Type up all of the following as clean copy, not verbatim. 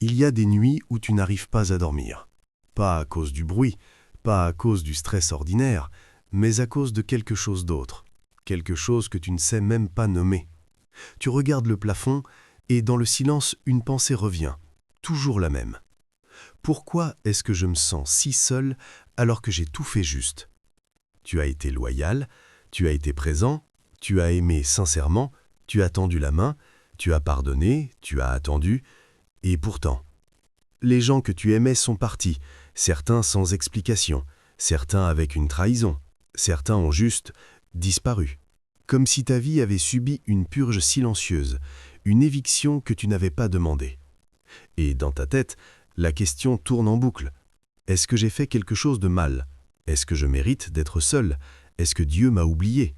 Il y a des nuits où tu n'arrives pas à dormir. Pas à cause du bruit, pas à cause du stress ordinaire, mais à cause de quelque chose d'autre. Quelque chose que tu ne sais même pas nommer. Tu regardes le plafond et dans le silence, une pensée revient. Toujours la même. Pourquoi est-ce que je me sens si seul alors que j'ai tout fait juste? Tu as été loyal, tu as été présent, tu as aimé sincèrement, tu as tendu la main, tu as pardonné, tu as attendu, et pourtant, les gens que tu aimais sont partis, certains sans explication, certains avec une trahison, certains ont juste disparu. Comme si ta vie avait subi une purge silencieuse, une éviction que tu n'avais pas demandée. Et dans ta tête, la question tourne en boucle. Est-ce que j'ai fait quelque chose de mal? Est-ce que je mérite d'être seul? Est-ce que Dieu m'a oublié?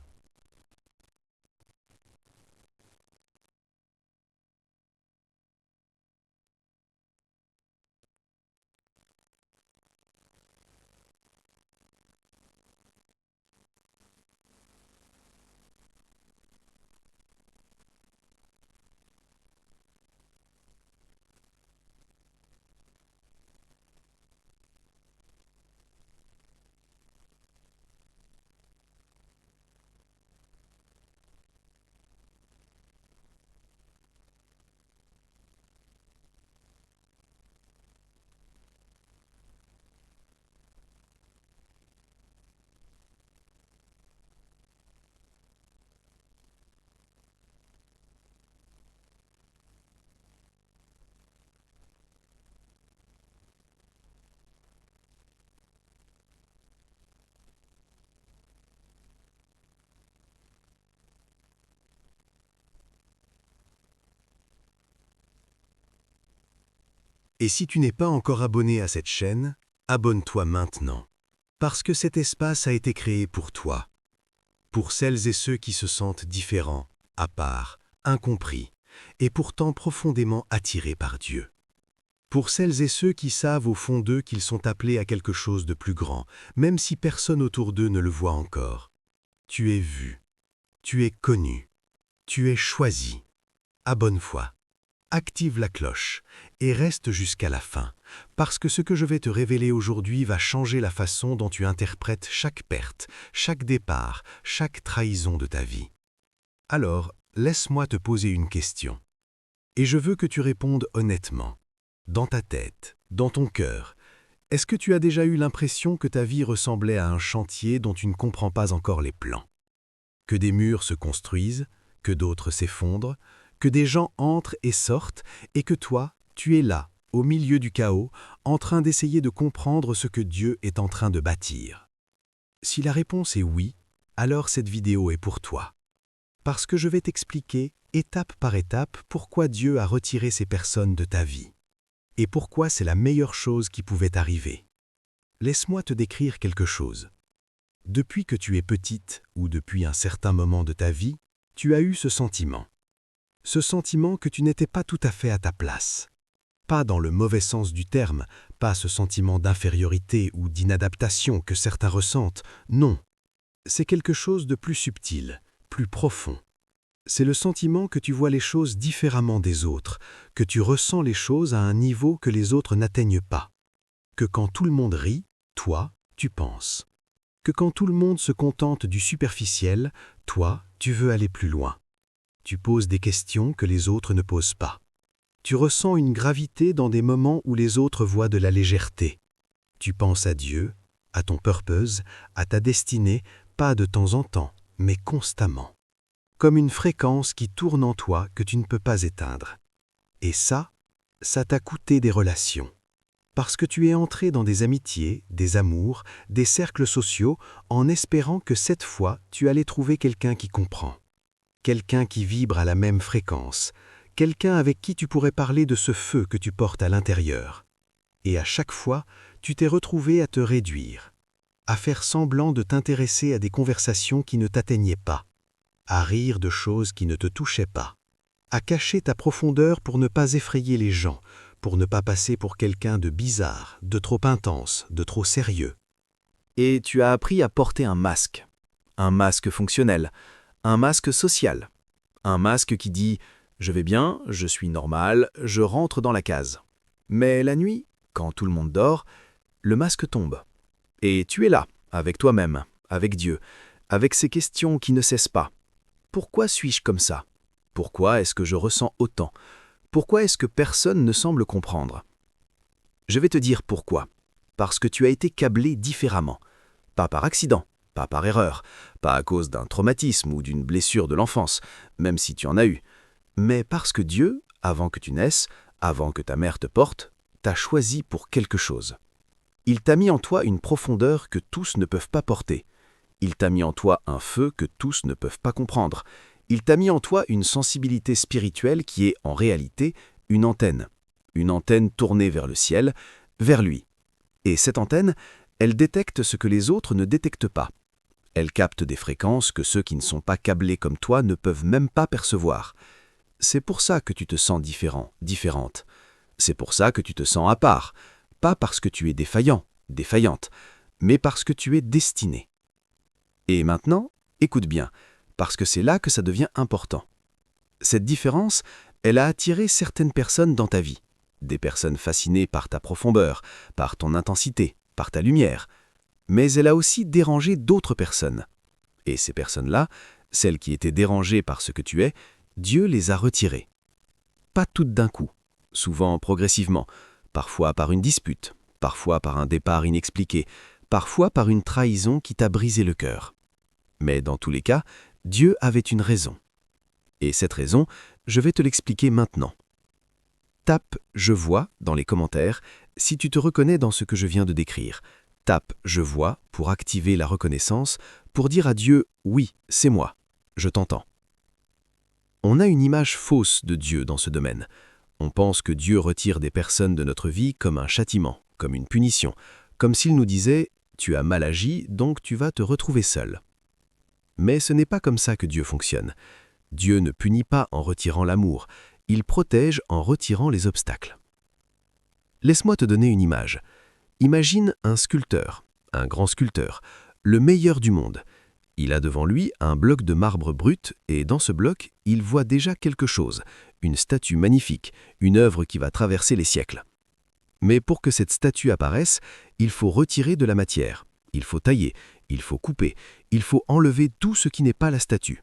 Et si tu n'es pas encore abonné à cette chaîne, abonne-toi maintenant. Parce que cet espace a été créé pour toi. Pour celles et ceux qui se sentent différents, à part, incompris, et pourtant profondément attirés par Dieu. Pour celles et ceux qui savent au fond d'eux qu'ils sont appelés à quelque chose de plus grand, même si personne autour d'eux ne le voit encore. Tu es vu, tu es connu, tu es choisi. Abonne-toi. Active la cloche et reste jusqu'à la fin, parce que ce que je vais te révéler aujourd'hui va changer la façon dont tu interprètes chaque perte, chaque départ, chaque trahison de ta vie. Alors, laisse-moi te poser une question. Et je veux que tu répondes honnêtement. Dans ta tête, dans ton cœur, est-ce que tu as déjà eu l'impression que ta vie ressemblait à un chantier dont tu ne comprends pas encore les plans? Que des murs se construisent, que d'autres s'effondrent, que des gens entrent et sortent, et que toi, tu es là, au milieu du chaos, en train d'essayer de comprendre ce que Dieu est en train de bâtir. Si la réponse est oui, alors cette vidéo est pour toi. Parce que je vais t'expliquer, étape par étape, pourquoi Dieu a retiré ces personnes de ta vie. Et pourquoi c'est la meilleure chose qui pouvait arriver. Laisse-moi te décrire quelque chose. Depuis que tu es petite, ou depuis un certain moment de ta vie, tu as eu ce sentiment. Ce sentiment que tu n'étais pas tout à fait à ta place. Pas dans le mauvais sens du terme, pas ce sentiment d'infériorité ou d'inadaptation que certains ressentent, non. C'est quelque chose de plus subtil, plus profond. C'est le sentiment que tu vois les choses différemment des autres, que tu ressens les choses à un niveau que les autres n'atteignent pas. Que quand tout le monde rit, toi, tu penses. Que quand tout le monde se contente du superficiel, toi, tu veux aller plus loin. Tu poses des questions que les autres ne posent pas. Tu ressens une gravité dans des moments où les autres voient de la légèreté. Tu penses à Dieu, à ton purpose, à ta destinée, pas de temps en temps, mais constamment. Comme une fréquence qui tourne en toi que tu ne peux pas éteindre. Et ça t'a coûté des relations. Parce que tu es entré dans des amitiés, des amours, des cercles sociaux, en espérant que cette fois, tu allais trouver quelqu'un qui comprend. Quelqu'un qui vibre à la même fréquence, quelqu'un avec qui tu pourrais parler de ce feu que tu portes à l'intérieur. Et à chaque fois, tu t'es retrouvé à te réduire, à faire semblant de t'intéresser à des conversations qui ne t'atteignaient pas, à rire de choses qui ne te touchaient pas, à cacher ta profondeur pour ne pas effrayer les gens, pour ne pas passer pour quelqu'un de bizarre, de trop intense, de trop sérieux. Et tu as appris à porter un masque fonctionnel, un masque social, un masque qui dit « je vais bien, je suis normal, je rentre dans la case ». Mais la nuit, quand tout le monde dort, le masque tombe. Et tu es là, avec toi-même, avec Dieu, avec ces questions qui ne cessent pas. Pourquoi suis-je comme ça? Pourquoi est-ce que je ressens autant? Pourquoi est-ce que personne ne semble comprendre? Je vais te dire pourquoi. Parce que tu as été câblé différemment. Pas par accident, pas par erreur, pas à cause d'un traumatisme ou d'une blessure de l'enfance, même si tu en as eu, mais parce que Dieu, avant que tu naisses, avant que ta mère te porte, t'a choisi pour quelque chose. Il t'a mis en toi une profondeur que tous ne peuvent pas porter. Il t'a mis en toi un feu que tous ne peuvent pas comprendre. Il t'a mis en toi une sensibilité spirituelle qui est, en réalité, une antenne tournée vers le ciel, vers lui. Et cette antenne, elle détecte ce que les autres ne détectent pas. Elle capte des fréquences que ceux qui ne sont pas câblés comme toi ne peuvent même pas percevoir. C'est pour ça que tu te sens différent, différente. C'est pour ça que tu te sens à part, pas parce que tu es défaillant, défaillante, mais parce que tu es destiné. Et maintenant, écoute bien, parce que c'est là que ça devient important. Cette différence, elle a attiré certaines personnes dans ta vie. Des personnes fascinées par ta profondeur, par ton intensité, par ta lumière. Mais elle a aussi dérangé d'autres personnes. Et ces personnes-là, celles qui étaient dérangées par ce que tu es, Dieu les a retirées. Pas toutes d'un coup, souvent progressivement, parfois par une dispute, parfois par un départ inexpliqué, parfois par une trahison qui t'a brisé le cœur. Mais dans tous les cas, Dieu avait une raison. Et cette raison, je vais te l'expliquer maintenant. Tape « Je vois » dans les commentaires si tu te reconnais dans ce que je viens de décrire. Tape « Je vois » pour activer la reconnaissance, pour dire à Dieu « Oui, c'est moi, je t'entends ». On a une image fausse de Dieu dans ce domaine. On pense que Dieu retire des personnes de notre vie comme un châtiment, comme une punition, comme s'il nous disait « Tu as mal agi, donc tu vas te retrouver seul ». Mais ce n'est pas comme ça que Dieu fonctionne. Dieu ne punit pas en retirant l'amour, il protège en retirant les obstacles. Laisse-moi te donner une image. Imagine un sculpteur, un grand sculpteur, le meilleur du monde. Il a devant lui un bloc de marbre brut et dans ce bloc, il voit déjà quelque chose, une statue magnifique, une œuvre qui va traverser les siècles. Mais pour que cette statue apparaisse, il faut retirer de la matière, il faut tailler, il faut couper, il faut enlever tout ce qui n'est pas la statue.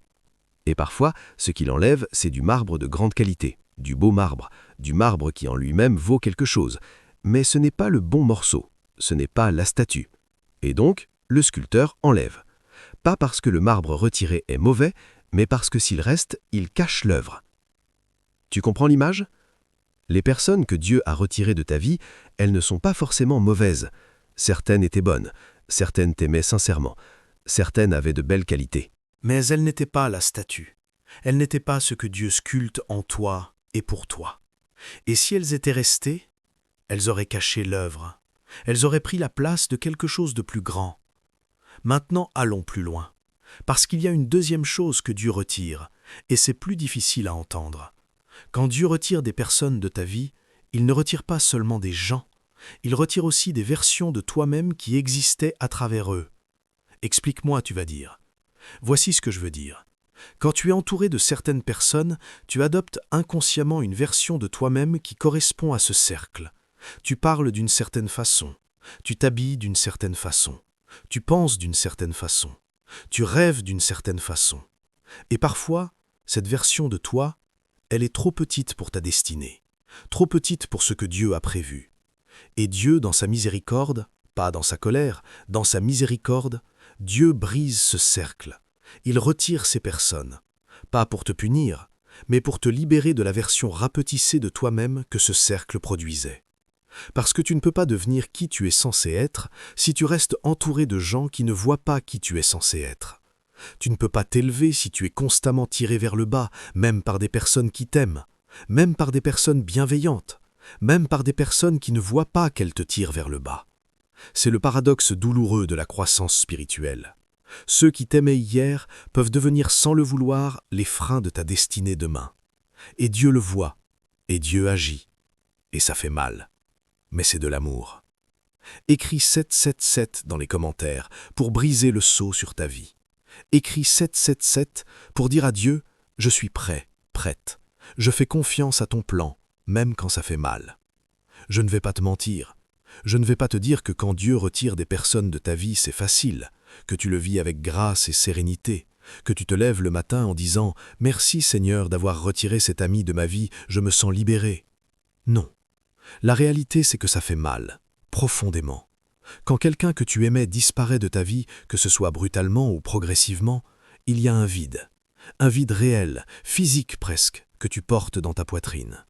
Et parfois, ce qu'il enlève, c'est du marbre de grande qualité, du beau marbre, du marbre qui en lui-même vaut quelque chose. Mais ce n'est pas le bon morceau, ce n'est pas la statue. Et donc, le sculpteur enlève. Pas parce que le marbre retiré est mauvais, mais parce que s'il reste, il cache l'œuvre. Tu comprends l'image? Les personnes que Dieu a retirées de ta vie, elles ne sont pas forcément mauvaises. Certaines étaient bonnes, certaines t'aimaient sincèrement, certaines avaient de belles qualités. Mais elles n'étaient pas la statue. Elles n'étaient pas ce que Dieu sculpte en toi et pour toi. Et si elles étaient restées, elles auraient caché l'œuvre. Elles auraient pris la place de quelque chose de plus grand. Maintenant, allons plus loin. Parce qu'il y a une deuxième chose que Dieu retire, et c'est plus difficile à entendre. Quand Dieu retire des personnes de ta vie, il ne retire pas seulement des gens, il retire aussi des versions de toi-même qui existaient à travers eux. Explique-moi, tu vas dire. Voici ce que je veux dire. Quand tu es entouré de certaines personnes, tu adoptes inconsciemment une version de toi-même qui correspond à ce cercle. Tu parles d'une certaine façon, tu t'habilles d'une certaine façon, tu penses d'une certaine façon, tu rêves d'une certaine façon. Et parfois, cette version de toi, elle est trop petite pour ta destinée, trop petite pour ce que Dieu a prévu. Et Dieu, dans sa miséricorde, pas dans sa colère, dans sa miséricorde, Dieu brise ce cercle. Il retire ces personnes, pas pour te punir, mais pour te libérer de la version rapetissée de toi-même que ce cercle produisait. Parce que tu ne peux pas devenir qui tu es censé être si tu restes entouré de gens qui ne voient pas qui tu es censé être. Tu ne peux pas t'élever si tu es constamment tiré vers le bas, même par des personnes qui t'aiment, même par des personnes bienveillantes, même par des personnes qui ne voient pas qu'elles te tirent vers le bas. C'est le paradoxe douloureux de la croissance spirituelle. Ceux qui t'aimaient hier peuvent devenir sans le vouloir les freins de ta destinée demain. Et Dieu le voit, et Dieu agit. Et ça fait mal. Mais c'est de l'amour. Écris 777 dans les commentaires pour briser le sceau sur ta vie. Écris 777 pour dire à Dieu « Je suis prêt, prête. Je fais confiance à ton plan, même quand ça fait mal. Je ne vais pas te mentir. Je ne vais pas te dire que quand Dieu retire des personnes de ta vie, c'est facile, que tu le vis avec grâce et sérénité, que tu te lèves le matin en disant « Merci Seigneur d'avoir retiré cet ami de ma vie, je me sens libéré ». Non. La réalité, c'est que ça fait mal, profondément. Quand quelqu'un que tu aimais disparaît de ta vie, que ce soit brutalement ou progressivement, il y a un vide réel, physique presque, que tu portes dans ta poitrine.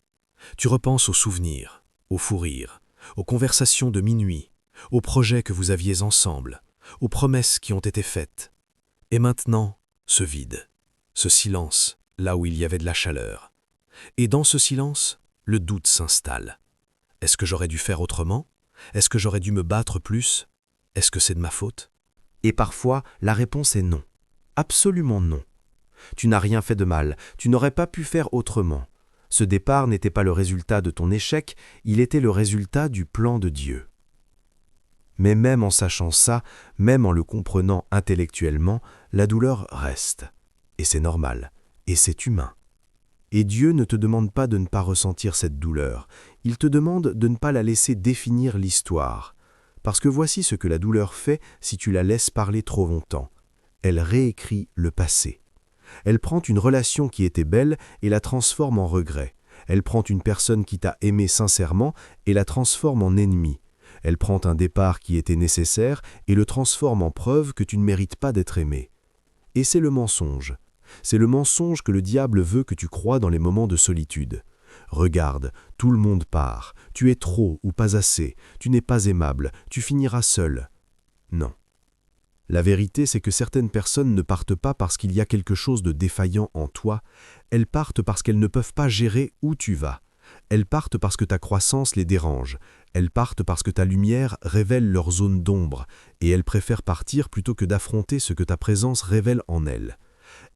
Tu repenses aux souvenirs, aux fous rires, aux conversations de minuit, aux projets que vous aviez ensemble, aux promesses qui ont été faites. Et maintenant, ce vide, ce silence, là où il y avait de la chaleur. Et dans ce silence, le doute s'installe. Est-ce que j'aurais dû faire autrement? Est-ce que j'aurais dû me battre plus? Est-ce que c'est de ma faute? Et parfois, la réponse est non. Absolument non. Tu n'as rien fait de mal, tu n'aurais pas pu faire autrement. Ce départ n'était pas le résultat de ton échec, il était le résultat du plan de Dieu. Mais même en sachant ça, même en le comprenant intellectuellement, la douleur reste. Et c'est normal, et c'est humain. Et Dieu ne te demande pas de ne pas ressentir cette douleur, il te demande de ne pas la laisser définir l'histoire. Parce que voici ce que la douleur fait si tu la laisses parler trop longtemps. Elle réécrit le passé. Elle prend une relation qui était belle et la transforme en regret. Elle prend une personne qui t'a aimé sincèrement et la transforme en ennemi. Elle prend un départ qui était nécessaire et le transforme en preuve que tu ne mérites pas d'être aimé. Et c'est le mensonge. C'est le mensonge que le diable veut que tu crois dans les moments de solitude. Regarde, tout le monde part. Tu es trop ou pas assez. Tu n'es pas aimable. Tu finiras seul. Non. La vérité, c'est que certaines personnes ne partent pas parce qu'il y a quelque chose de défaillant en toi. Elles partent parce qu'elles ne peuvent pas gérer où tu vas. Elles partent parce que ta croissance les dérange. Elles partent parce que ta lumière révèle leur zone d'ombre. Et elles préfèrent partir plutôt que d'affronter ce que ta présence révèle en elles.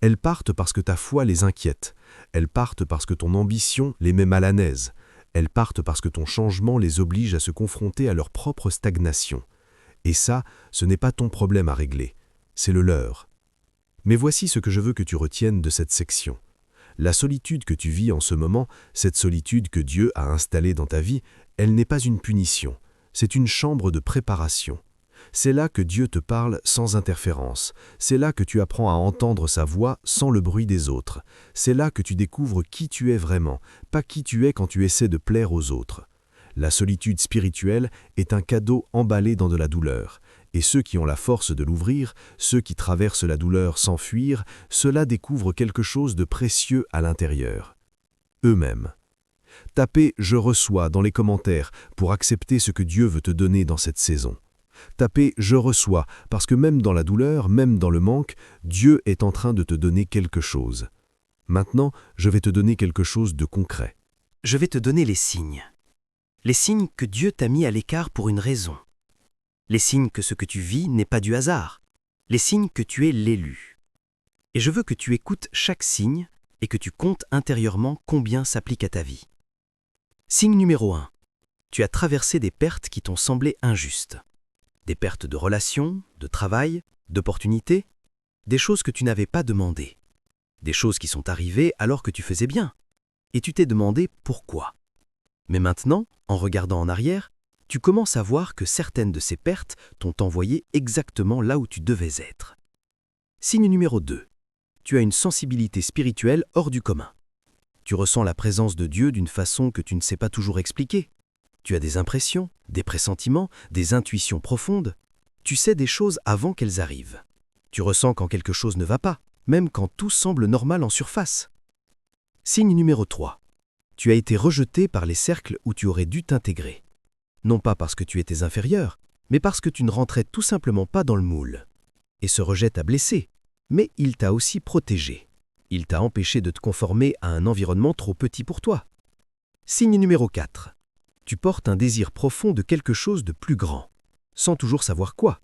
Elles partent parce que ta foi les inquiète. Elles partent parce que ton ambition les met mal à l'aise. Elles partent parce que ton changement les oblige à se confronter à leur propre stagnation. Et ça, ce n'est pas ton problème à régler, c'est le leur. Mais voici ce que je veux que tu retiennes de cette section. La solitude que tu vis en ce moment, cette solitude que Dieu a installée dans ta vie, elle n'est pas une punition, c'est une chambre de préparation. C'est là que Dieu te parle sans interférence. C'est là que tu apprends à entendre sa voix sans le bruit des autres. C'est là que tu découvres qui tu es vraiment, pas qui tu es quand tu essaies de plaire aux autres. La solitude spirituelle est un cadeau emballé dans de la douleur. Et ceux qui ont la force de l'ouvrir, ceux qui traversent la douleur sans fuir, ceux-là découvrent quelque chose de précieux à l'intérieur. Eux-mêmes. Tapez « Je reçois » dans les commentaires pour accepter ce que Dieu veut te donner dans cette saison. Tapez « Je reçois » parce que même dans la douleur, même dans le manque, Dieu est en train de te donner quelque chose. Maintenant, je vais te donner quelque chose de concret. Je vais te donner les signes. Les signes que Dieu t'a mis à l'écart pour une raison. Les signes que ce que tu vis n'est pas du hasard. Les signes que tu es l'élu. Et je veux que tu écoutes chaque signe et que tu comptes intérieurement combien s'applique à ta vie. Signe numéro 1. Tu as traversé des pertes qui t'ont semblé injustes. Des pertes de relations, de travail, d'opportunités, des choses que tu n'avais pas demandées. Des choses qui sont arrivées alors que tu faisais bien. Et tu t'es demandé pourquoi. Mais maintenant, en regardant en arrière, tu commences à voir que certaines de ces pertes t'ont envoyé exactement là où tu devais être. Signe numéro 2. Tu as une sensibilité spirituelle hors du commun. Tu ressens la présence de Dieu d'une façon que tu ne sais pas toujours expliquer. Tu as des impressions, des pressentiments, des intuitions profondes. Tu sais des choses avant qu'elles arrivent. Tu ressens quand quelque chose ne va pas, même quand tout semble normal en surface. Signe numéro 3. Tu as été rejeté par les cercles où tu aurais dû t'intégrer. Non pas parce que tu étais inférieur, mais parce que tu ne rentrais tout simplement pas dans le moule. Et ce rejet t'a blessé, mais il t'a aussi protégé. Il t'a empêché de te conformer à un environnement trop petit pour toi. Signe numéro 4. Tu portes un désir profond de quelque chose de plus grand, sans toujours savoir quoi.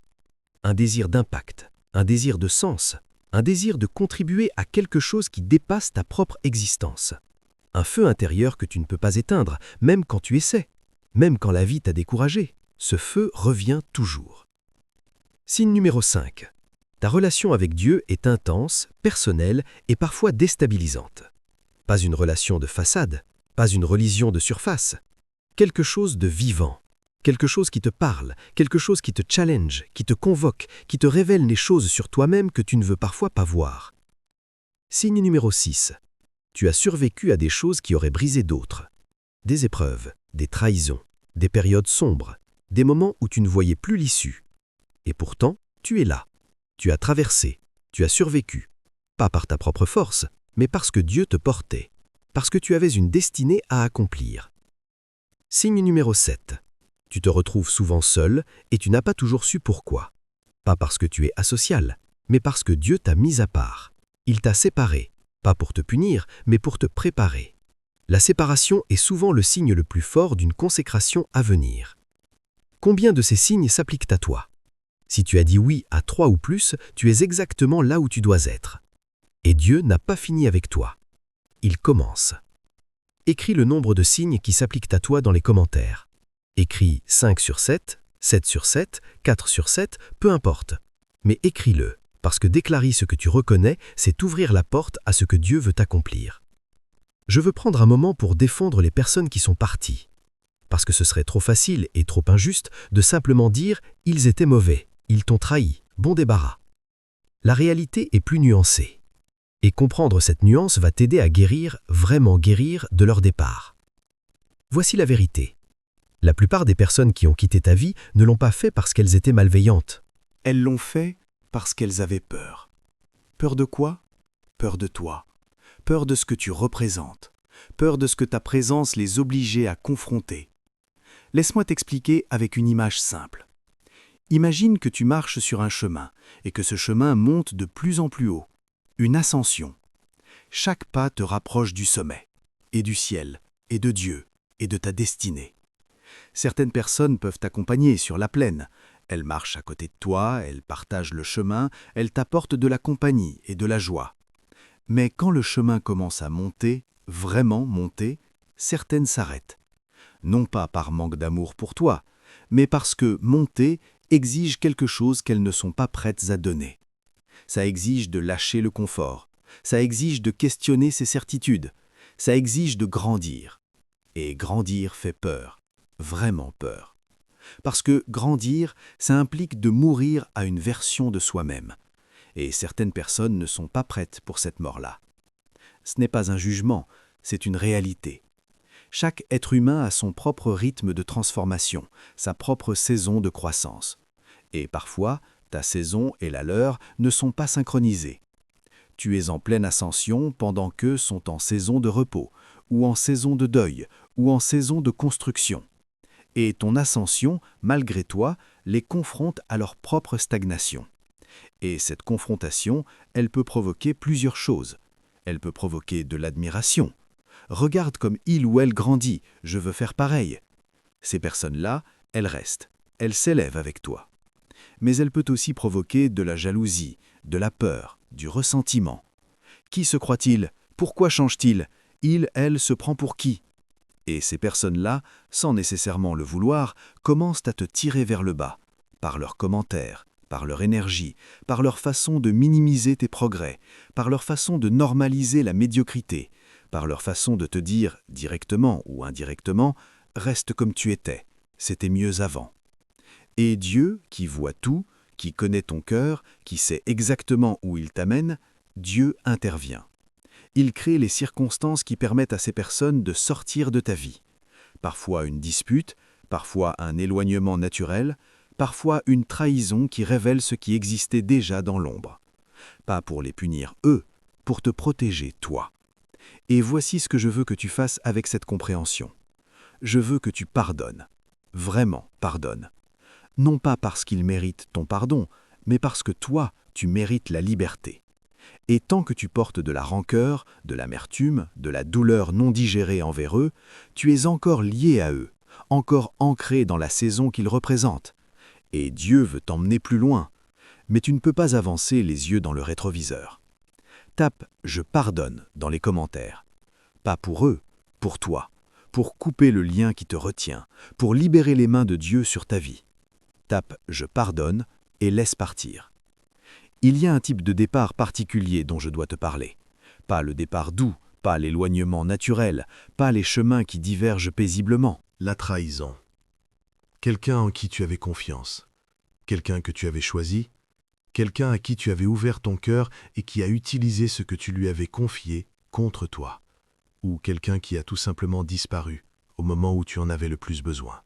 Un désir d'impact, un désir de sens, un désir de contribuer à quelque chose qui dépasse ta propre existence. Un feu intérieur que tu ne peux pas éteindre, même quand tu essaies, même quand la vie t'a découragé. Ce feu revient toujours. Signe numéro 5. Ta relation avec Dieu est intense, personnelle et parfois déstabilisante. Pas une relation de façade, pas une religion de surface. Quelque chose de vivant, quelque chose qui te parle, quelque chose qui te challenge, qui te convoque, qui te révèle les choses sur toi-même que tu ne veux parfois pas voir. Signe numéro 6. Tu as survécu à des choses qui auraient brisé d'autres. Des épreuves, des trahisons, des périodes sombres, des moments où tu ne voyais plus l'issue. Et pourtant, tu es là. Tu as traversé, tu as survécu. Pas par ta propre force, mais parce que Dieu te portait, parce que tu avais une destinée à accomplir. Signe numéro 7. Tu te retrouves souvent seul et tu n'as pas toujours su pourquoi. Pas parce que tu es asocial, mais parce que Dieu t'a mis à part. Il t'a séparé, pas pour te punir, mais pour te préparer. La séparation est souvent le signe le plus fort d'une consécration à venir. Combien de ces signes s'appliquent à toi? Si tu as dit oui à 3 ou plus, tu es exactement là où tu dois être. Et Dieu n'a pas fini avec toi. Il commence. Écris le nombre de signes qui s'appliquent à toi dans les commentaires. Écris 5 sur 7, 7 sur 7, 4 sur 7, peu importe. Mais écris-le, parce que déclarer ce que tu reconnais, c'est ouvrir la porte à ce que Dieu veut accomplir. Je veux prendre un moment pour défendre les personnes qui sont parties. Parce que ce serait trop facile et trop injuste de simplement dire « ils étaient mauvais, ils t'ont trahi, bon débarras ». La réalité est plus nuancée. Et comprendre cette nuance va t'aider à guérir, vraiment guérir, de leur départ. Voici la vérité. La plupart des personnes qui ont quitté ta vie ne l'ont pas fait parce qu'elles étaient malveillantes. Elles l'ont fait parce qu'elles avaient peur. Peur de quoi? Peur de toi. Peur de ce que tu représentes. Peur de ce que ta présence les obligeait à confronter. Laisse-moi t'expliquer avec une image simple. Imagine que tu marches sur un chemin et que ce chemin monte de plus en plus haut. Une ascension. Chaque pas te rapproche du sommet, et du ciel, et de Dieu, et de ta destinée. Certaines personnes peuvent t'accompagner sur la plaine. Elles marchent à côté de toi, elles partagent le chemin, elles t'apportent de la compagnie et de la joie. Mais quand le chemin commence à monter, vraiment monter, certaines s'arrêtent. Non pas par manque d'amour pour toi, mais parce que monter exige quelque chose qu'elles ne sont pas prêtes à donner. Ça exige de lâcher le confort, ça exige de questionner ses certitudes, ça exige de grandir. Et grandir fait peur, vraiment peur. Parce que grandir, ça implique de mourir à une version de soi-même. Et certaines personnes ne sont pas prêtes pour cette mort-là. Ce n'est pas un jugement, c'est une réalité. Chaque être humain a son propre rythme de transformation, sa propre saison de croissance. Et parfois, ta saison et la leur ne sont pas synchronisées. Tu es en pleine ascension pendant qu'eux sont en saison de repos, ou en saison de deuil, ou en saison de construction. Et ton ascension, malgré toi, les confronte à leur propre stagnation. Et cette confrontation, elle peut provoquer plusieurs choses. Elle peut provoquer de l'admiration. Regarde comme il ou elle grandit, je veux faire pareil. Ces personnes-là, elles restent, elles s'élèvent avec toi. Mais elle peut aussi provoquer de la jalousie, de la peur, du ressentiment. Qui se croit-il? Pourquoi change-t-il? Il, elle, se prend pour qui? Et ces personnes-là, sans nécessairement le vouloir, commencent à te tirer vers le bas, par leurs commentaires, par leur énergie, par leur façon de minimiser tes progrès, par leur façon de normaliser la médiocrité, par leur façon de te dire, directement ou indirectement, « reste comme tu étais, c'était mieux avant ». Et Dieu, qui voit tout, qui connaît ton cœur, qui sait exactement où il t'amène, Dieu intervient. Il crée les circonstances qui permettent à ces personnes de sortir de ta vie. Parfois une dispute, parfois un éloignement naturel, parfois une trahison qui révèle ce qui existait déjà dans l'ombre. Pas pour les punir eux, pour te protéger toi. Et voici ce que je veux que tu fasses avec cette compréhension. Je veux que tu pardonnes. Vraiment pardonne. Non pas parce qu'ils méritent ton pardon, mais parce que toi, tu mérites la liberté. Et tant que tu portes de la rancœur, de l'amertume, de la douleur non digérée envers eux, tu es encore lié à eux, encore ancré dans la saison qu'ils représentent. Et Dieu veut t'emmener plus loin, mais tu ne peux pas avancer les yeux dans le rétroviseur. Tape « Je pardonne » dans les commentaires. Pas pour eux, pour toi, pour couper le lien qui te retient, pour libérer les mains de Dieu sur ta vie. Tape « Je pardonne » et laisse partir. Il y a un type de départ particulier dont je dois te parler. Pas le départ doux, pas l'éloignement naturel, pas les chemins qui divergent paisiblement. La trahison. Quelqu'un en qui tu avais confiance, quelqu'un que tu avais choisi, quelqu'un à qui tu avais ouvert ton cœur et qui a utilisé ce que tu lui avais confié contre toi, ou quelqu'un qui a tout simplement disparu au moment où tu en avais le plus besoin.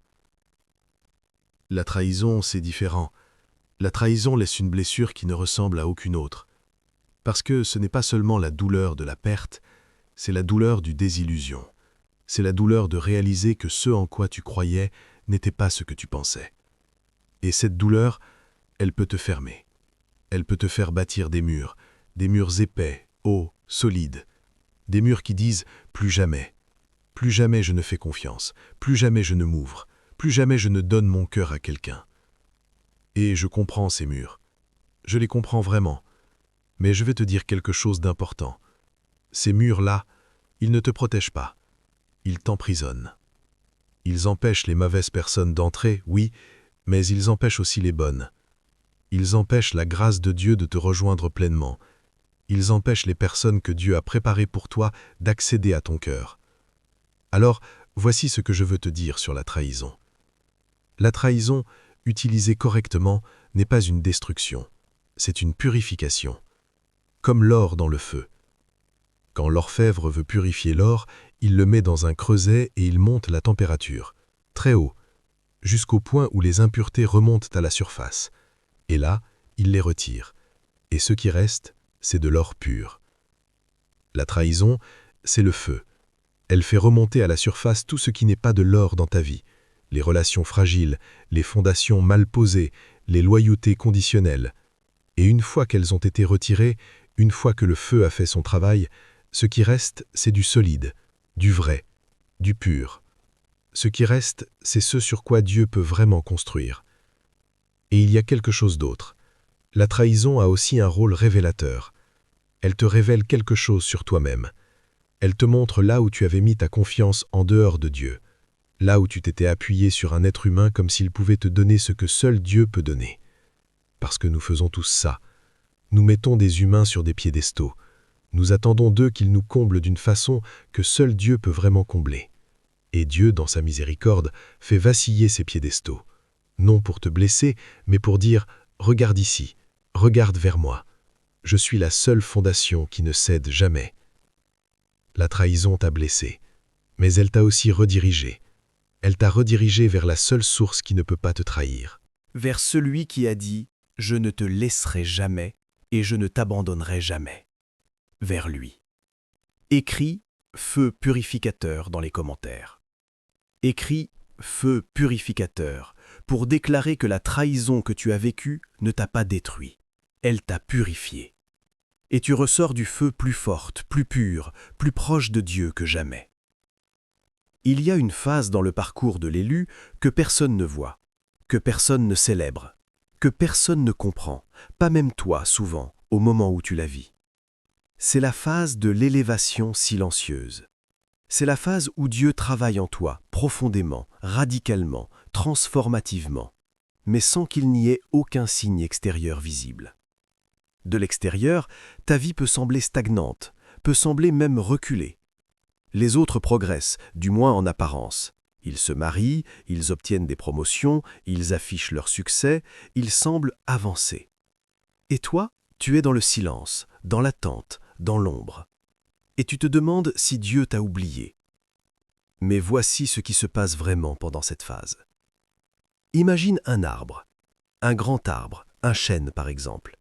La trahison, c'est différent. La trahison laisse une blessure qui ne ressemble à aucune autre, parce que ce n'est pas seulement la douleur de la perte, c'est la douleur du désillusion. C'est la douleur de réaliser que ce en quoi tu croyais n'était pas ce que tu pensais. Et cette douleur, elle peut te fermer. Elle peut te faire bâtir des murs épais, hauts, solides. Des murs qui disent « plus jamais je ne fais confiance, plus jamais je ne m'ouvre, plus jamais je ne donne mon cœur à quelqu'un ». Et je comprends ces murs. Je les comprends vraiment. Mais je vais te dire quelque chose d'important. Ces murs-là, ils ne te protègent pas. Ils t'emprisonnent. Ils empêchent les mauvaises personnes d'entrer, oui, mais ils empêchent aussi les bonnes. Ils empêchent la grâce de Dieu de te rejoindre pleinement. Ils empêchent les personnes que Dieu a préparées pour toi d'accéder à ton cœur. Alors, voici ce que je veux te dire sur la trahison. La trahison, utilisée correctement, n'est pas une destruction, c'est une purification. Comme l'or dans le feu. Quand l'orfèvre veut purifier l'or, il le met dans un creuset et il monte la température, très haut, jusqu'au point où les impuretés remontent à la surface. Et là, il les retire. Et ce qui reste, c'est de l'or pur. La trahison, c'est le feu. Elle fait remonter à la surface tout ce qui n'est pas de l'or dans ta vie. Les relations fragiles, les fondations mal posées, les loyautés conditionnelles. Et une fois qu'elles ont été retirées, une fois que le feu a fait son travail, ce qui reste, c'est du solide, du vrai, du pur. Ce qui reste, c'est ce sur quoi Dieu peut vraiment construire. Et il y a quelque chose d'autre. La trahison a aussi un rôle révélateur. Elle te révèle quelque chose sur toi-même. Elle te montre là où tu avais mis ta confiance en dehors de Dieu, là où tu t'étais appuyé sur un être humain comme s'il pouvait te donner ce que seul Dieu peut donner. Parce que nous faisons tous ça. Nous mettons des humains sur des piédestaux. Nous attendons d'eux qu'ils nous comblent d'une façon que seul Dieu peut vraiment combler. Et Dieu, dans sa miséricorde, fait vaciller ces piédestaux. Non pour te blesser, mais pour dire « Regarde ici, regarde vers moi. Je suis la seule fondation qui ne cède jamais. » La trahison t'a blessé, mais elle t'a aussi redirigé. Elle t'a redirigé vers la seule source qui ne peut pas te trahir. Vers celui qui a dit « Je ne te laisserai jamais et je ne t'abandonnerai jamais ». Vers lui. Écris « Feu purificateur » dans les commentaires. Écris « Feu purificateur » pour déclarer que la trahison que tu as vécue ne t'a pas détruit. Elle t'a purifié. Et tu ressors du feu plus forte, plus pure, plus proche de Dieu que jamais. Il y a une phase dans le parcours de l'élu que personne ne voit, que personne ne célèbre, que personne ne comprend, pas même toi souvent, au moment où tu la vis. C'est la phase de l'élévation silencieuse. C'est la phase où Dieu travaille en toi, profondément, radicalement, transformativement, mais sans qu'il n'y ait aucun signe extérieur visible. De l'extérieur, ta vie peut sembler stagnante, peut sembler même reculer. Les autres progressent, du moins en apparence. Ils se marient, ils obtiennent des promotions, ils affichent leur succès, ils semblent avancer. Et toi, tu es dans le silence, dans l'attente, dans l'ombre. Et tu te demandes si Dieu t'a oublié. Mais voici ce qui se passe vraiment pendant cette phase. Imagine un arbre, un grand arbre, un chêne par exemple.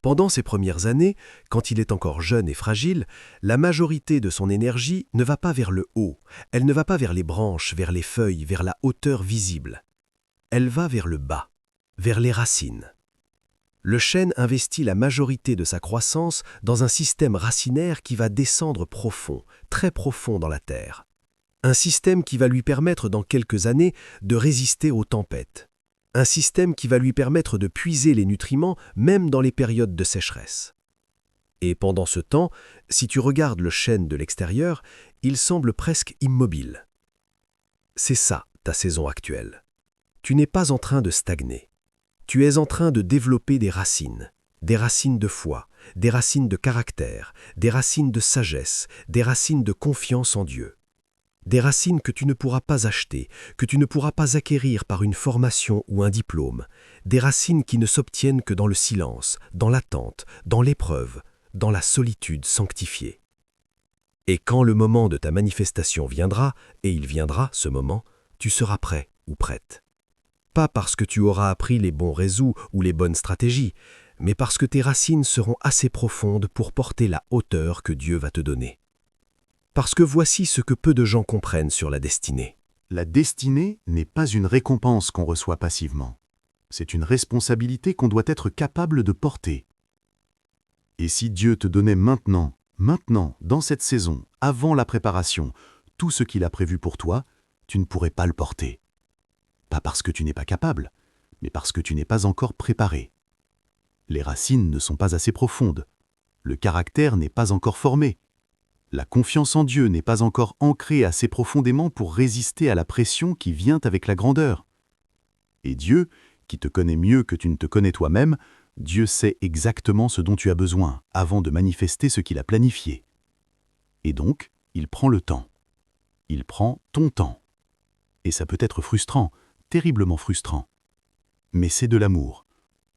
Pendant ses premières années, quand il est encore jeune et fragile, la majorité de son énergie ne va pas vers le haut, elle ne va pas vers les branches, vers les feuilles, vers la hauteur visible. Elle va vers le bas, vers les racines. Le chêne investit la majorité de sa croissance dans un système racinaire qui va descendre profond, très profond dans la terre. Un système qui va lui permettre dans quelques années de résister aux tempêtes. Un système qui va lui permettre de puiser les nutriments même dans les périodes de sécheresse. Et pendant ce temps, si tu regardes le chêne de l'extérieur, il semble presque immobile. C'est ça ta saison actuelle. Tu n'es pas en train de stagner. Tu es en train de développer des racines de foi, des racines de caractère, des racines de sagesse, des racines de confiance en Dieu. des racines que tu ne pourras pas acheter, que tu ne pourras pas acquérir par une formation ou un diplôme, des racines qui ne s'obtiennent que dans le silence, dans l'attente, dans l'épreuve, dans la solitude sanctifiée. Et quand le moment de ta manifestation viendra, et il viendra, ce moment, tu seras prêt ou prête. Pas parce que tu auras appris les bons réseaux ou les bonnes stratégies, mais parce que tes racines seront assez profondes pour porter la hauteur que Dieu va te donner. Parce que voici ce que peu de gens comprennent sur la destinée. La destinée n'est pas une récompense qu'on reçoit passivement. C'est une responsabilité qu'on doit être capable de porter. Et si Dieu te donnait maintenant, dans cette saison, avant la préparation, tout ce qu'il a prévu pour toi, tu ne pourrais pas le porter. Pas parce que tu n'es pas capable, mais parce que tu n'es pas encore préparé. Les racines ne sont pas assez profondes. Le caractère n'est pas encore formé. La confiance en Dieu n'est pas encore ancrée assez profondément pour résister à la pression qui vient avec la grandeur. Et Dieu, qui te connaît mieux que tu ne te connais toi-même, Dieu sait exactement ce dont tu as besoin avant de manifester ce qu'il a planifié. Et donc, il prend le temps. Il prend ton temps. Et ça peut être frustrant, terriblement frustrant. Mais c'est de l'amour.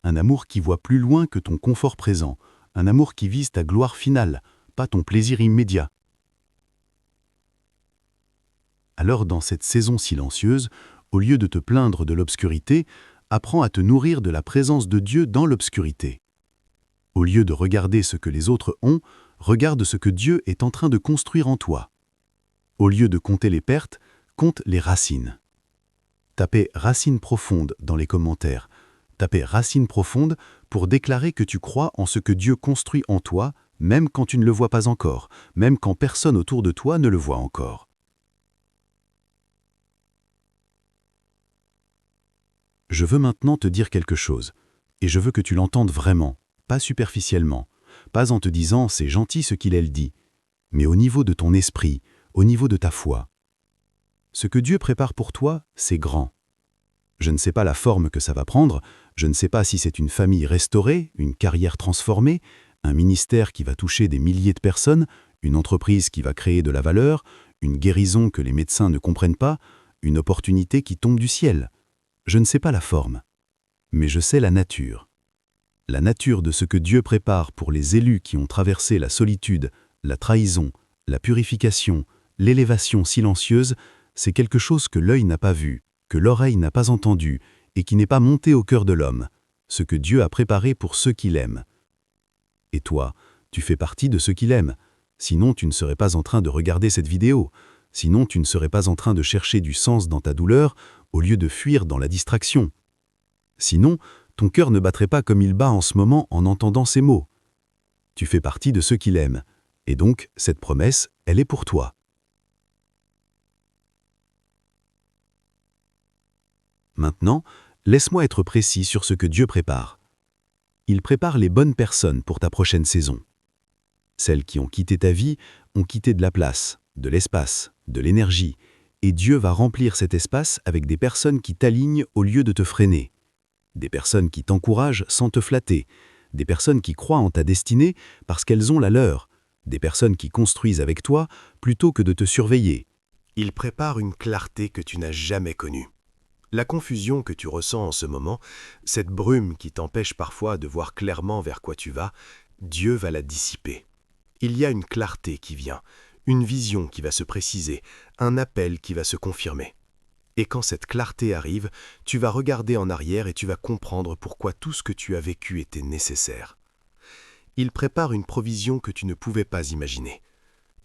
Un amour qui voit plus loin que ton confort présent. Un amour qui vise ta gloire finale, pas ton plaisir immédiat. Alors dans cette saison silencieuse, au lieu de te plaindre de l'obscurité, apprends à te nourrir de la présence de Dieu dans l'obscurité. Au lieu de regarder ce que les autres ont, regarde ce que Dieu est en train de construire en toi. Au lieu de compter les pertes, compte les racines. Tapez « racines profondes » dans les commentaires. Tapez « racines profondes » pour déclarer que tu crois en ce que Dieu construit en toi, même quand tu ne le vois pas encore, même quand personne autour de toi ne le voit encore. Je veux maintenant te dire quelque chose, et je veux que tu l'entendes vraiment, pas superficiellement, pas en te disant « c'est gentil ce qu'il dit », mais au niveau de ton esprit, au niveau de ta foi. Ce que Dieu prépare pour toi, c'est grand. Je ne sais pas la forme que ça va prendre, je ne sais pas si c'est une famille restaurée, une carrière transformée, un ministère qui va toucher des milliers de personnes, une entreprise qui va créer de la valeur, une guérison que les médecins ne comprennent pas, une opportunité qui tombe du ciel. Je ne sais pas la forme, mais je sais la nature. La nature de ce que Dieu prépare pour les élus qui ont traversé la solitude, la trahison, la purification, l'élévation silencieuse, c'est quelque chose que l'œil n'a pas vu, que l'oreille n'a pas entendu et qui n'est pas monté au cœur de l'homme, ce que Dieu a préparé pour ceux qu'il aime. Et toi, tu fais partie de ceux qu'il aime, sinon tu ne serais pas en train de regarder cette vidéo, sinon tu ne serais pas en train de chercher du sens dans ta douleur au lieu de fuir dans la distraction. Sinon, ton cœur ne battrait pas comme il bat en ce moment en entendant ces mots. Tu fais partie de ceux qu'il aime, et donc cette promesse, elle est pour toi. Maintenant, laisse-moi être précis sur ce que Dieu prépare. Il prépare les bonnes personnes pour ta prochaine saison. Celles qui ont quitté ta vie ont quitté de la place, de l'espace, de l'énergie, et Dieu va remplir cet espace avec des personnes qui t'alignent au lieu de te freiner, des personnes qui t'encouragent sans te flatter, des personnes qui croient en ta destinée parce qu'elles ont la leur, des personnes qui construisent avec toi plutôt que de te surveiller. Il prépare une clarté que tu n'as jamais connue. La confusion que tu ressens en ce moment, cette brume qui t'empêche parfois de voir clairement vers quoi tu vas, Dieu va la dissiper. Il y a une clarté qui vient, une vision qui va se préciser, un appel qui va se confirmer. Et quand cette clarté arrive, tu vas regarder en arrière et tu vas comprendre pourquoi tout ce que tu as vécu était nécessaire. Il prépare une provision que tu ne pouvais pas imaginer.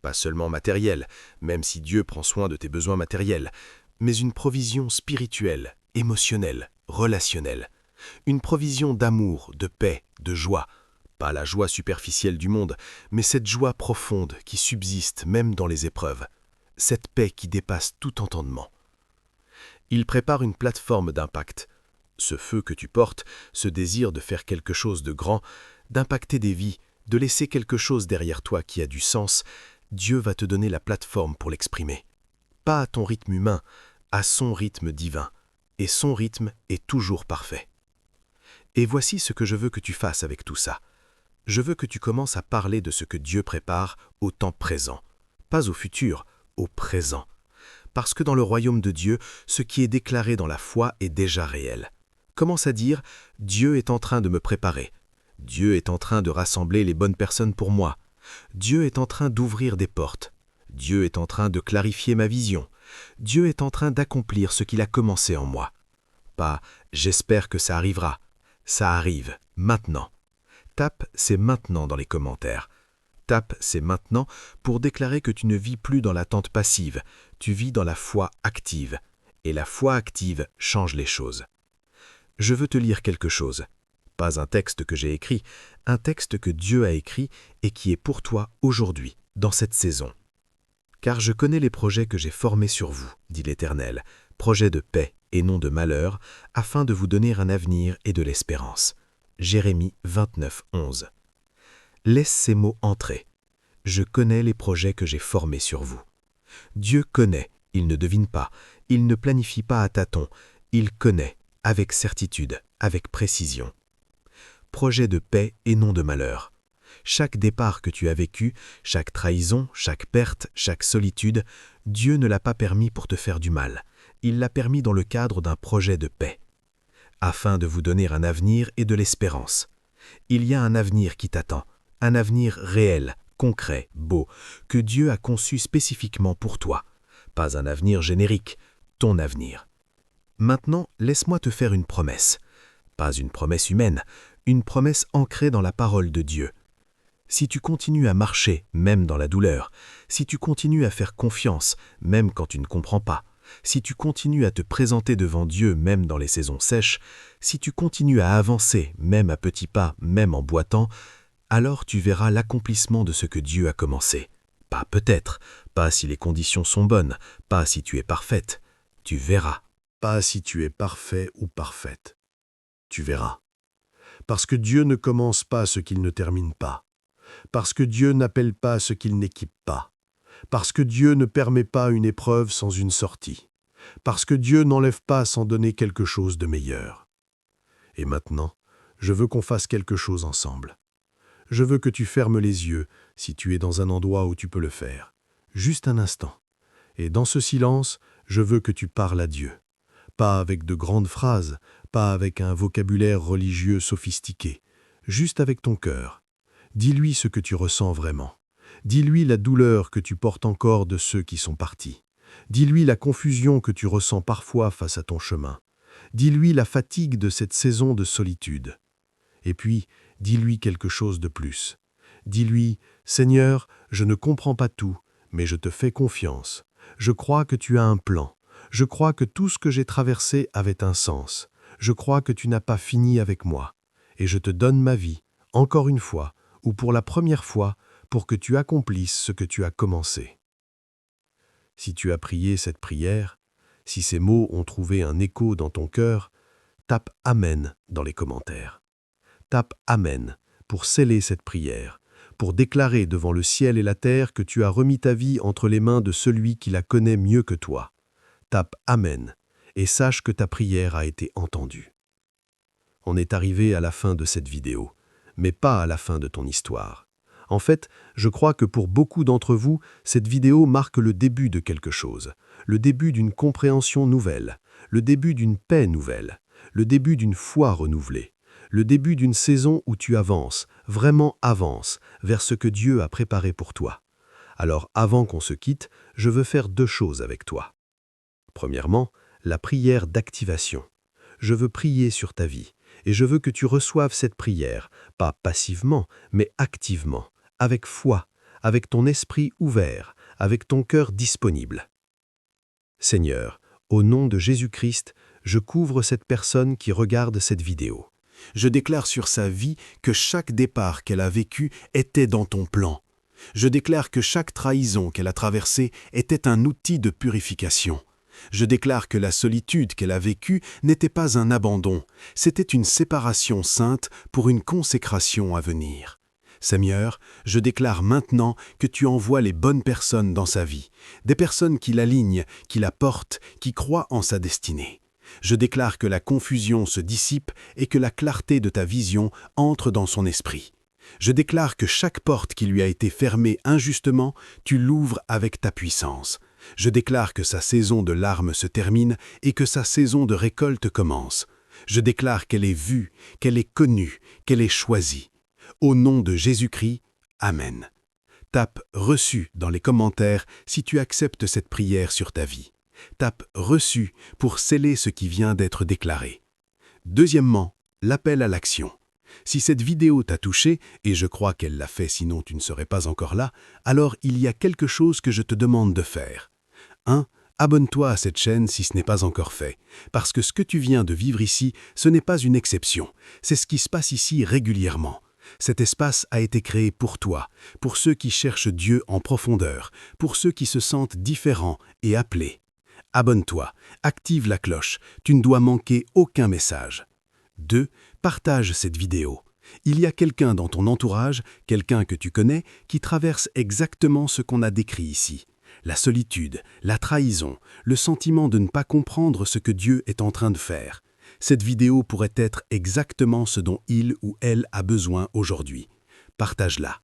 Pas seulement matérielle, même si Dieu prend soin de tes besoins matériels, mais une provision spirituelle, émotionnelle, relationnelle. Une provision d'amour, de paix, de joie. Pas la joie superficielle du monde, mais cette joie profonde qui subsiste même dans les épreuves. Cette paix qui dépasse tout entendement. Il prépare une plateforme d'impact. Ce feu que tu portes, ce désir de faire quelque chose de grand, d'impacter des vies, de laisser quelque chose derrière toi qui a du sens, Dieu va te donner la plateforme pour l'exprimer. Pas à ton rythme humain, à son rythme divin. Et son rythme est toujours parfait. Et voici ce que je veux que tu fasses avec tout ça. Je veux que tu commences à parler de ce que Dieu prépare au temps présent. Pas au futur, au présent. Parce que dans le royaume de Dieu, ce qui est déclaré dans la foi est déjà réel. Commence à dire « Dieu est en train de me préparer. Dieu est en train de rassembler les bonnes personnes pour moi. Dieu est en train d'ouvrir des portes. Dieu est en train de clarifier ma vision. Dieu est en train d'accomplir ce qu'il a commencé en moi. » Pas « j'espère que ça arrivera ». Ça arrive, maintenant. Tape « c'est maintenant » dans les commentaires. Tape « c'est maintenant » pour déclarer que tu ne vis plus dans l'attente passive, tu vis dans la foi active. Et la foi active change les choses. Je veux te lire quelque chose. Pas un texte que j'ai écrit, un texte que Dieu a écrit et qui est pour toi aujourd'hui, dans cette saison. « Car je connais les projets que j'ai formés sur vous, dit l'Éternel, projets de paix et non de malheur, afin de vous donner un avenir et de l'espérance. » Jérémie 29, 11. Laisse ces mots entrer. Je connais les projets que j'ai formés sur vous. Dieu connaît, il ne devine pas, il ne planifie pas à tâtons, il connaît, avec certitude, avec précision. Projet de paix et non de malheur. Chaque départ que tu as vécu, chaque trahison, chaque perte, chaque solitude, Dieu ne l'a pas permis pour te faire du mal. Il l'a permis dans le cadre d'un projet de paix, afin de vous donner un avenir et de l'espérance. Il y a un avenir qui t'attend, un avenir réel, concret, beau, que Dieu a conçu spécifiquement pour toi. Pas un avenir générique, ton avenir. Maintenant, laisse-moi te faire une promesse. Pas une promesse humaine, une promesse ancrée dans la parole de Dieu. Si tu continues à marcher, même dans la douleur, si tu continues à faire confiance, même quand tu ne comprends pas, si tu continues à te présenter devant Dieu, même dans les saisons sèches, si tu continues à avancer, même à petits pas, même en boitant, alors tu verras l'accomplissement de ce que Dieu a commencé. Pas peut-être, pas si les conditions sont bonnes, pas si tu es parfaite. Tu verras. Pas si tu es parfait ou parfaite. Tu verras. Parce que Dieu ne commence pas ce qu'il ne termine pas. Parce que Dieu n'appelle pas ce qu'il n'équipe pas. Parce que Dieu ne permet pas une épreuve sans une sortie. Parce que Dieu n'enlève pas sans donner quelque chose de meilleur. Et maintenant, je veux qu'on fasse quelque chose ensemble. Je veux que tu fermes les yeux, si tu es dans un endroit où tu peux le faire. Juste un instant. Et dans ce silence, je veux que tu parles à Dieu. Pas avec de grandes phrases, pas avec un vocabulaire religieux sophistiqué. Juste avec ton cœur. Dis-lui ce que tu ressens vraiment. Dis-lui la douleur que tu portes encore de ceux qui sont partis. Dis-lui la confusion que tu ressens parfois face à ton chemin. Dis-lui la fatigue de cette saison de solitude. Et puis, dis-lui quelque chose de plus. Dis-lui, « Seigneur, je ne comprends pas tout, mais je te fais confiance. Je crois que tu as un plan. Je crois que tout ce que j'ai traversé avait un sens. Je crois que tu n'as pas fini avec moi. Et je te donne ma vie, encore une fois, ou pour la première fois, pour que tu accomplisses ce que tu as commencé. » Si tu as prié cette prière, si ces mots ont trouvé un écho dans ton cœur, tape « Amen » dans les commentaires. Tape « Amen » pour sceller cette prière, pour déclarer devant le ciel et la terre que tu as remis ta vie entre les mains de celui qui la connaît mieux que toi. Tape « Amen » et sache que ta prière a été entendue. On est arrivé à la fin de cette vidéo, mais pas à la fin de ton histoire. En fait, je crois que pour beaucoup d'entre vous, cette vidéo marque le début de quelque chose, le début d'une compréhension nouvelle, le début d'une paix nouvelle, le début d'une foi renouvelée, le début d'une saison où tu avances, vraiment avances, vers ce que Dieu a préparé pour toi. Alors avant qu'on se quitte, je veux faire 2 choses avec toi. Premièrement, la prière d'activation. Je veux prier sur ta vie, et je veux que tu reçoives cette prière, pas passivement, mais activement, avec foi, avec ton esprit ouvert, avec ton cœur disponible. Seigneur, au nom de Jésus-Christ, je couvre cette personne qui regarde cette vidéo. Je déclare sur sa vie que chaque départ qu'elle a vécu était dans ton plan. Je déclare que chaque trahison qu'elle a traversée était un outil de purification. Je déclare que la solitude qu'elle a vécue n'était pas un abandon, c'était une séparation sainte pour une consécration à venir. Seigneur, je déclare maintenant que tu envoies les bonnes personnes dans sa vie, des personnes qui l'alignent, qui la portent, qui croient en sa destinée. Je déclare que la confusion se dissipe et que la clarté de ta vision entre dans son esprit. Je déclare que chaque porte qui lui a été fermée injustement, tu l'ouvres avec ta puissance. Je déclare que sa saison de larmes se termine et que sa saison de récolte commence. Je déclare qu'elle est vue, qu'elle est connue, qu'elle est choisie. Au nom de Jésus-Christ, Amen. Tape « Reçu » dans les commentaires si tu acceptes cette prière sur ta vie. Tape « Reçu » pour sceller ce qui vient d'être déclaré. Deuxièmement, l'appel à l'action. Si cette vidéo t'a touché, et je crois qu'elle l'a fait sinon tu ne serais pas encore là, alors il y a quelque chose que je te demande de faire. 1. Abonne-toi à cette chaîne si ce n'est pas encore fait, parce que ce que tu viens de vivre ici, ce n'est pas une exception, c'est ce qui se passe ici régulièrement. Cet espace a été créé pour toi, pour ceux qui cherchent Dieu en profondeur, pour ceux qui se sentent différents et appelés. Abonne-toi, active la cloche, tu ne dois manquer aucun message. 2. Partage cette vidéo. Il y a quelqu'un dans ton entourage, quelqu'un que tu connais, qui traverse exactement ce qu'on a décrit ici. La solitude, la trahison, le sentiment de ne pas comprendre ce que Dieu est en train de faire. Cette vidéo pourrait être exactement ce dont il ou elle a besoin aujourd'hui. Partage-la.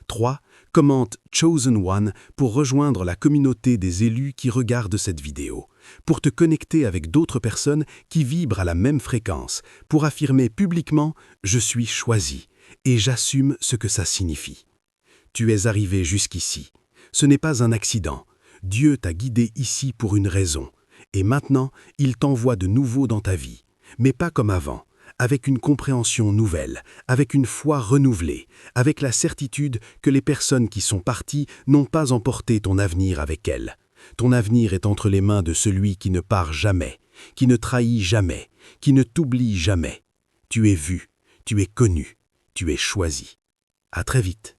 3. Commente Chosen One pour rejoindre la communauté des élus qui regardent cette vidéo, pour te connecter avec d'autres personnes qui vibrent à la même fréquence, pour affirmer publiquement « Je suis choisi » et j'assume ce que ça signifie. Tu es arrivé jusqu'ici. Ce n'est pas un accident. Dieu t'a guidé ici pour une raison. Et maintenant, il t'envoie de nouveau dans ta vie. Mais pas comme avant, avec une compréhension nouvelle, avec une foi renouvelée, avec la certitude que les personnes qui sont parties n'ont pas emporté ton avenir avec elles. Ton avenir est entre les mains de celui qui ne part jamais, qui ne trahit jamais, qui ne t'oublie jamais. Tu es vu, tu es connu, tu es choisi. À très vite.